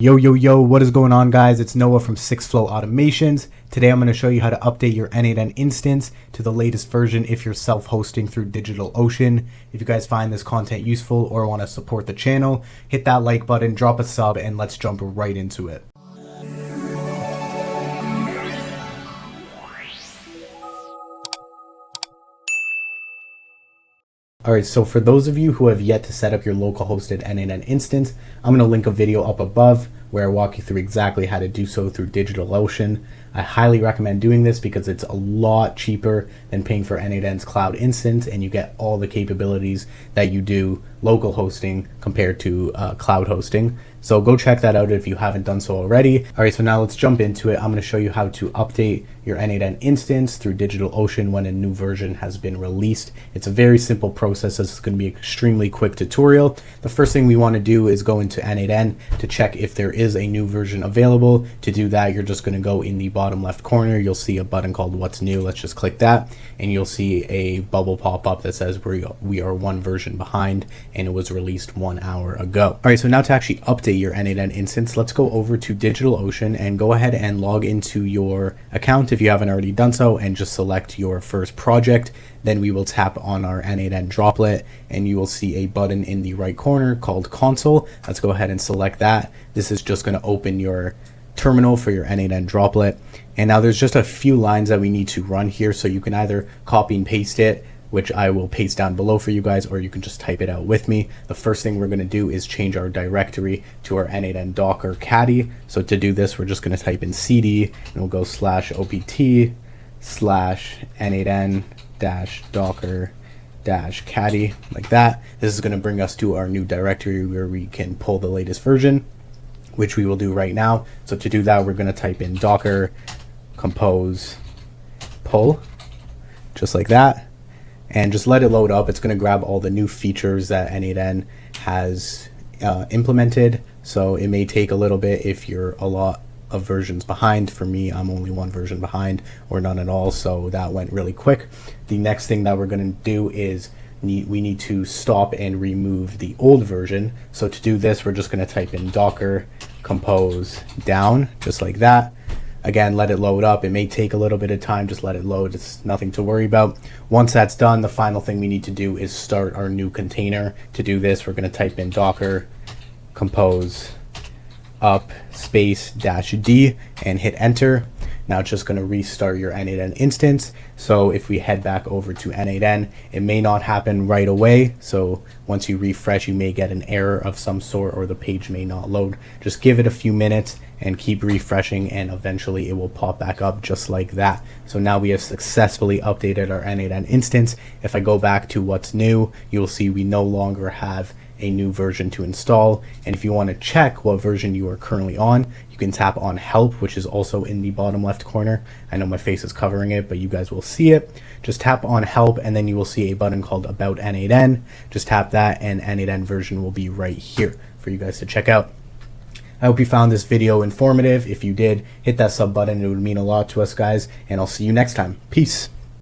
Yo, what is going on, guys? It's Noah from 6flow Automations. Today I'm going to show you how to update your n8n instance to the latest version if you're self-hosting through DigitalOcean. If you guys find this content useful or want to support the channel, hit that like button, drop a sub, and let's jump right into it. Alright, so for those of you who have yet to set up your local hosted n8n instance, I'm going to link a video up above where I walk you through exactly how to do so through DigitalOcean. I highly recommend doing this because it's a lot cheaper than paying for n8n's cloud instance, and you get all the capabilities that you do local hosting compared to cloud hosting. So go check that out if you haven't done so already. Alright, so now let's jump into it. I'm going to show you how to update your n8n instance through DigitalOcean when a new version has been released. It's a very simple process. This is going to be an extremely quick tutorial. The first thing we want to do is go into n8n to check if there is a new version available. To do that, you're just going to go in the bottom left corner. You'll see a button called What's New. Let's just click that, and you'll see a bubble pop up that says we are one version behind, and it was released 1 hour ago. All right, so now to actually update your n8n instance, let's go over to DigitalOcean and go ahead and log into your account if you haven't already done so, and just select your first project. Then we will tap on our n8n Droplet, and you will see a button in the right corner called Console. Let's go ahead and select that. This is just going to open your terminal for your n8n Droplet. And now there's just a few lines that we need to run here, so you can either copy and paste it, which I will paste down below for you guys, or you can just type it out with me. The first thing we're going to do is change our directory to our n8n Docker-Caddy. So to do this, we're just going to type in cd, and we'll go /opt/n8n-docker-caddy, like that. This is going to bring us to our new directory where we can pull the latest version, which we will do right now. So to do that, we're going to type in docker compose pull, just like that, and just let it load up. It's going to grab all the new features that n8n has implemented. So it may take a little bit if you're a lot of versions behind. For me, I'm only one version behind, or none at all, so that went really quick. The next thing that we're going to do is we need to stop and remove the old version. So to do this, we're just going to type in docker compose down, just like that. Again, let it load up. It may take a little bit of time. Just let it load. It's nothing to worry about. Once that's done, the final thing we need to do is start our new container. To do this, we're going to type in docker compose up space -d and hit enter. Now it's just going to restart your n8n instance. So if we head back over to n8n, it may not happen right away. So once you refresh, you may get an error of some sort, or the page may not load. Just give it a few minutes and keep refreshing, and eventually it will pop back up just like that. So now we have successfully updated our n8n instance. If I go back to what's new, you'll see we no longer have a new version to install. And if you want to check what version you are currently on, you can tap on help, which is also in the bottom left corner. I know my face is covering it, but you guys will see it. Just tap on help, and then you will see a button called about n8n. Just tap that, and n8n version will be right here for you guys to check out. I hope you found this video informative. If you did, hit that sub button. It would mean a lot to us, guys, and I'll see you next time. Peace.